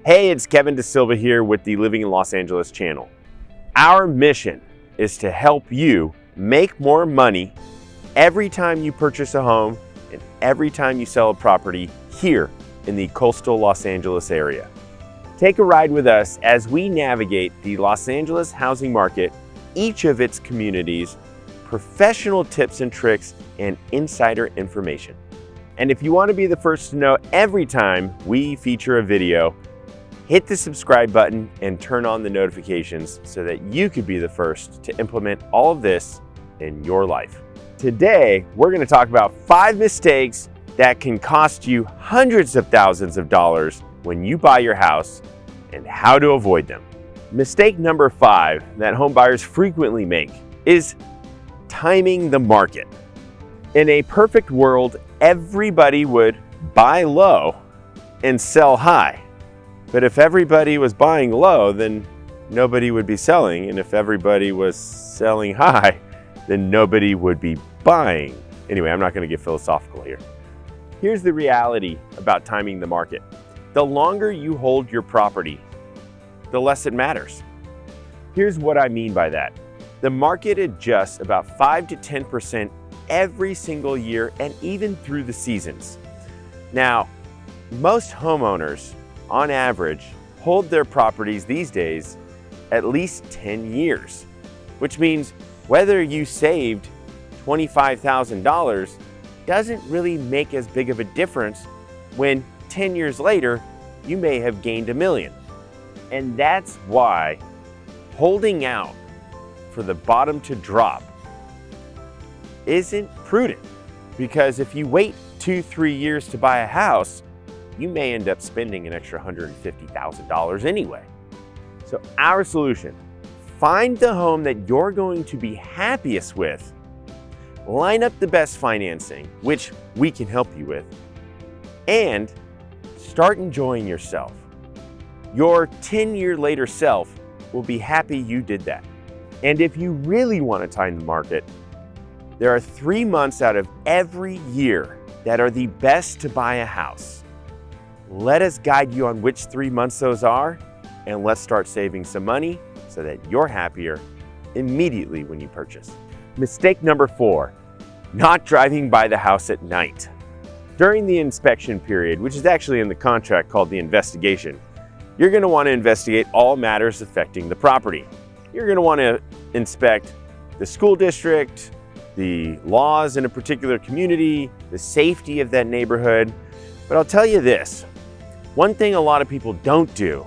Hey, it's Kevin DeSilva here with the Living in Los Angeles channel. Our mission is to help you make more money every time you purchase a home and every time you sell a property here in the coastal Los Angeles area. Take a ride with us as we navigate the Los Angeles housing market, each of its communities, professional tips and tricks, and insider information. And if you want to be the first to know every time we feature a video, hit the subscribe button and turn on the notifications so that you could be the first to implement all of this in your life. Today, we're going to talk about 5 mistakes that can cost you hundreds of thousands of dollars when you buy your house and how to avoid them. Mistake number 5 that home buyers frequently make is timing the market. In a perfect world, everybody would buy low and sell high. But if everybody was buying low, then nobody would be selling. And if everybody was selling high, then nobody would be buying. Anyway, I'm not going to get philosophical here. Here's the reality about timing the market. The longer you hold your property, the less it matters. Here's what I mean by that. The market adjusts about 5 to 10% every single year and even through the seasons. Now, most homeowners on average hold their properties these days at least 10 years, which means whether you saved $25,000 doesn't really make as big of a difference when 10 years later you may have gained $1 million. And that's why holding out for the bottom to drop isn't prudent, because if you wait 2-3 years to buy a house, you may end up spending an extra $150,000 anyway. So our solution: find the home that you're going to be happiest with, line up the best financing, which we can help you with, and start enjoying yourself. Your 10-year later self will be happy you did that. And if you really want to time the market, there are 3 months out of every year that are the best to buy a house. Let us guide you on which 3 months those are, and let's start saving some money so that you're happier immediately when you purchase. Mistake number 4, not driving by the house at night. During the inspection period, which is actually in the contract called the investigation, you're going to want to investigate all matters affecting the property. You're going to want to inspect the school district, the laws in a particular community, the safety of that neighborhood. But I'll tell you this, one thing a lot of people don't do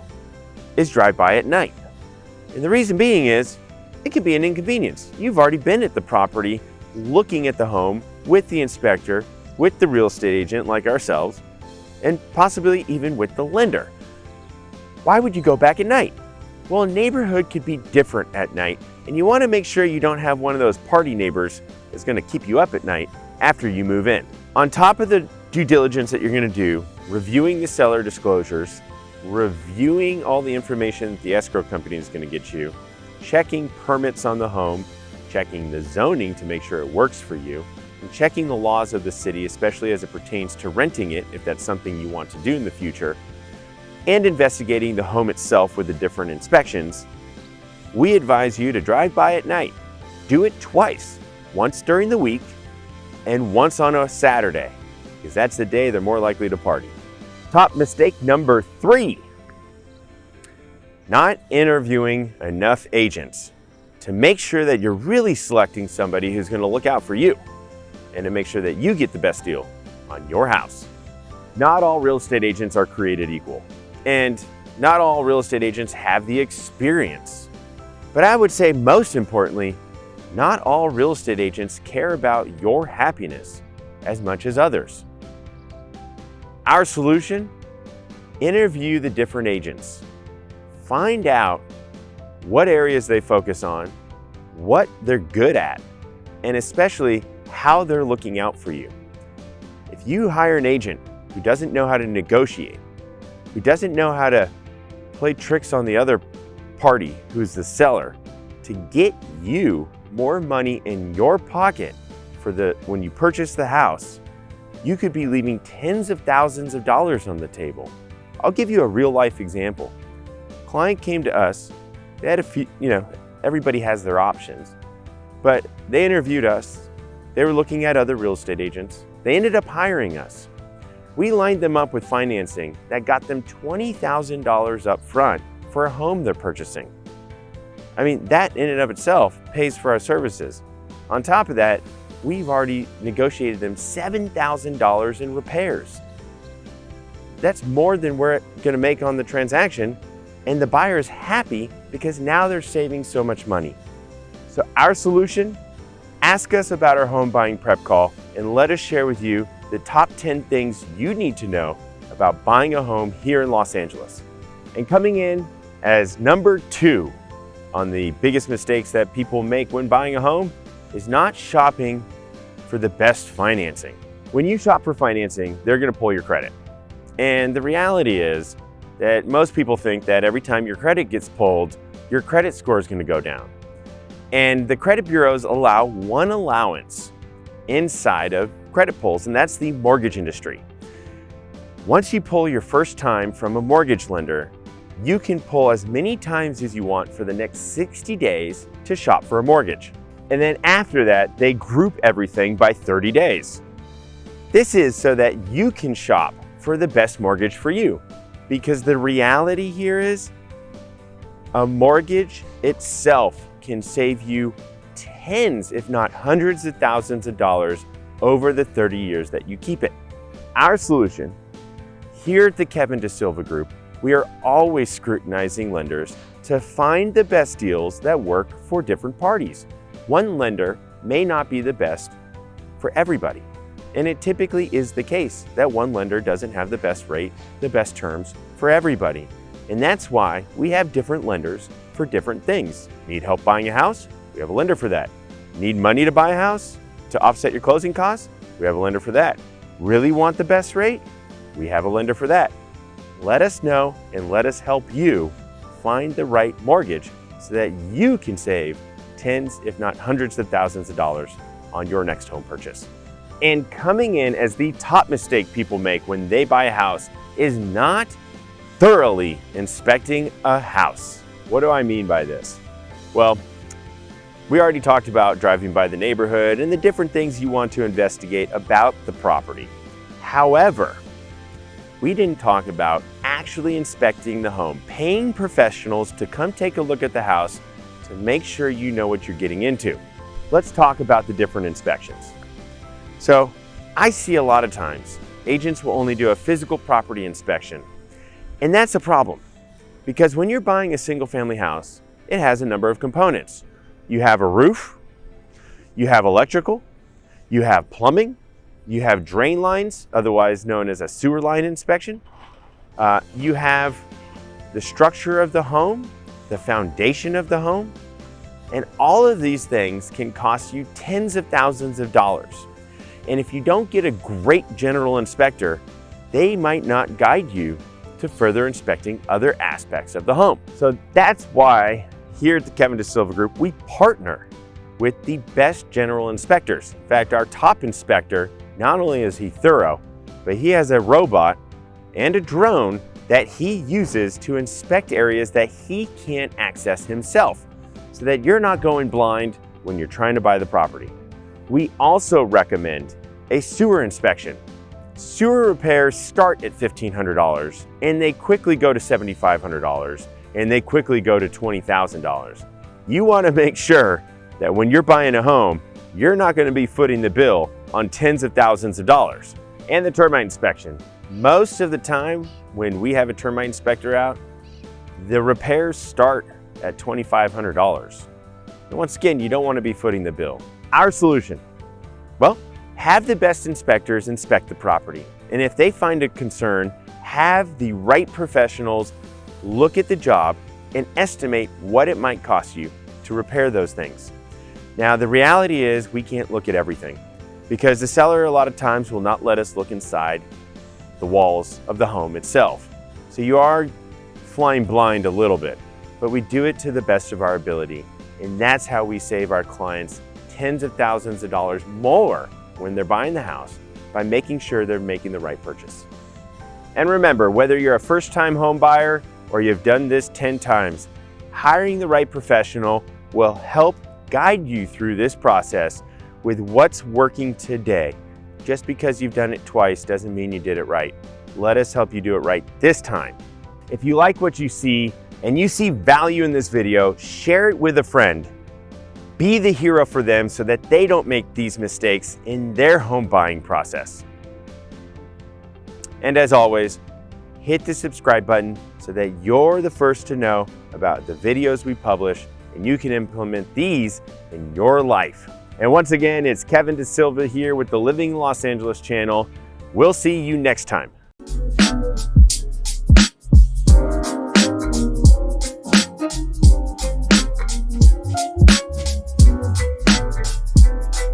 is drive by at night. And the reason being is it could be an inconvenience. You've already been at the property looking at the home with the inspector, with the real estate agent like ourselves, and possibly even with the lender. Why would you go back at night? Well, a neighborhood could be different at night, and you want to make sure you don't have one of those party neighbors that's going to keep you up at night after you move in. On top of the due diligence that you're going to do, reviewing the seller disclosures, reviewing all the information that the escrow company is going to get you, checking permits on the home, checking the zoning to make sure it works for you, and checking the laws of the city, especially as it pertains to renting it if that's something you want to do in the future, and investigating the home itself with the different inspections, we advise you to drive by at night. Do it twice, once during the week and once on a Saturday, because that's the day they're more likely to party. Top mistake number 3, not interviewing enough agents to make sure that you're really selecting somebody who's going to look out for you and to make sure that you get the best deal on your house. Not all real estate agents are created equal, and not all real estate agents have the experience. But I would say most importantly, not all real estate agents care about your happiness as much as others. Our solution: interview the different agents. Find out what areas they focus on, what they're good at, and especially how they're looking out for you. If you hire an agent who doesn't know how to negotiate, who doesn't know how to play tricks on the other party, who's the seller, to get you more money in your pocket for when you purchase the house, you could be leaving tens of thousands of dollars on the table. I'll give you a real life example. Client came to us, they had a few, everybody has their options, but they interviewed us. They were looking at other real estate agents. They ended up hiring us. We lined them up with financing that got them $20,000 up front for a home they're purchasing. I mean, that in and of itself pays for our services. On top of that, we've already negotiated them $7,000 in repairs. That's more than we're gonna make on the transaction, and the buyer is happy because now they're saving so much money. So our solution, ask us about our home buying prep call and let us share with you the top 10 things you need to know about buying a home here in Los Angeles. And coming in as number 2 on the biggest mistakes that people make when buying a home is not shopping for the best financing. When you shop for financing, they're gonna pull your credit. And the reality is that most people think that every time your credit gets pulled, your credit score is gonna go down. And the credit bureaus allow one allowance inside of credit pulls, and that's the mortgage industry. Once you pull your first time from a mortgage lender, you can pull as many times as you want for the next 60 days to shop for a mortgage. And then after that, they group everything by 30 days. This is so that you can shop for the best mortgage for you. Because the reality here is, a mortgage itself can save you tens, if not hundreds of thousands of dollars over the 30 years that you keep it. Our solution, here at the Kevin De Silva Group, we are always scrutinizing lenders to find the best deals that work for different parties. One lender may not be the best for everybody. And it typically is the case that one lender doesn't have the best rate, the best terms for everybody. And that's why we have different lenders for different things. Need help buying a house? We have a lender for that. Need money to buy a house to offset your closing costs? We have a lender for that. Really want the best rate? We have a lender for that. Let us know and let us help you find the right mortgage so that you can save tens, if not hundreds of thousands of dollars on your next home purchase. And coming in as the top mistake people make when they buy a house is not thoroughly inspecting a house. What do I mean by this? Well, we already talked about driving by the neighborhood and the different things you want to investigate about the property. However, we didn't talk about actually inspecting the home, paying professionals to come take a look at the house to make sure you know what you're getting into. Let's talk about the different inspections. So I see a lot of times agents will only do a physical property inspection. And that's a problem because when you're buying a single family house, it has a number of components. You have a roof, you have electrical, you have plumbing, you have drain lines, otherwise known as a sewer line inspection. You have the structure of the home, the foundation of the home, and all of these things can cost you tens of thousands of dollars. And if you don't get a great general inspector, they might not guide you to further inspecting other aspects of the home. So that's why here at the Kevin De Silva Group, we partner with the best general inspectors. In fact, our top inspector, not only is he thorough, but he has a robot and a drone that he uses to inspect areas that he can't access himself, so that you're not going blind when you're trying to buy the property. We also recommend a sewer inspection. Sewer repairs start at $1,500 and they quickly go to $7,500 and they quickly go to $20,000. You want to make sure that when you're buying a home, you're not going to be footing the bill on tens of thousands of dollars. And the termite inspection. Most of the time when we have a termite inspector out, the repairs start at $2,500. And once again, you don't want to be footing the bill. Our solution, well, have the best inspectors inspect the property. And if they find a concern, have the right professionals look at the job and estimate what it might cost you to repair those things. Now, the reality is we can't look at everything because the seller a lot of times will not let us look inside the walls of the home itself. So you are flying blind a little bit, but we do it to the best of our ability. And that's how we save our clients tens of thousands of dollars more when they're buying the house by making sure they're making the right purchase. And remember, whether you're a first-time home buyer or you've done this 10 times, hiring the right professional will help guide you through this process with what's working today. Just because you've done it twice doesn't mean you did it right. Let us help you do it right this time. If you like what you see and you see value in this video, share it with a friend. Be the hero for them so that they don't make these mistakes in their home buying process. And as always, hit the subscribe button so that you're the first to know about the videos we publish and you can implement these in your life. And once again, it's Kevin De Silva here with the Living Los Angeles channel. We'll see you next time.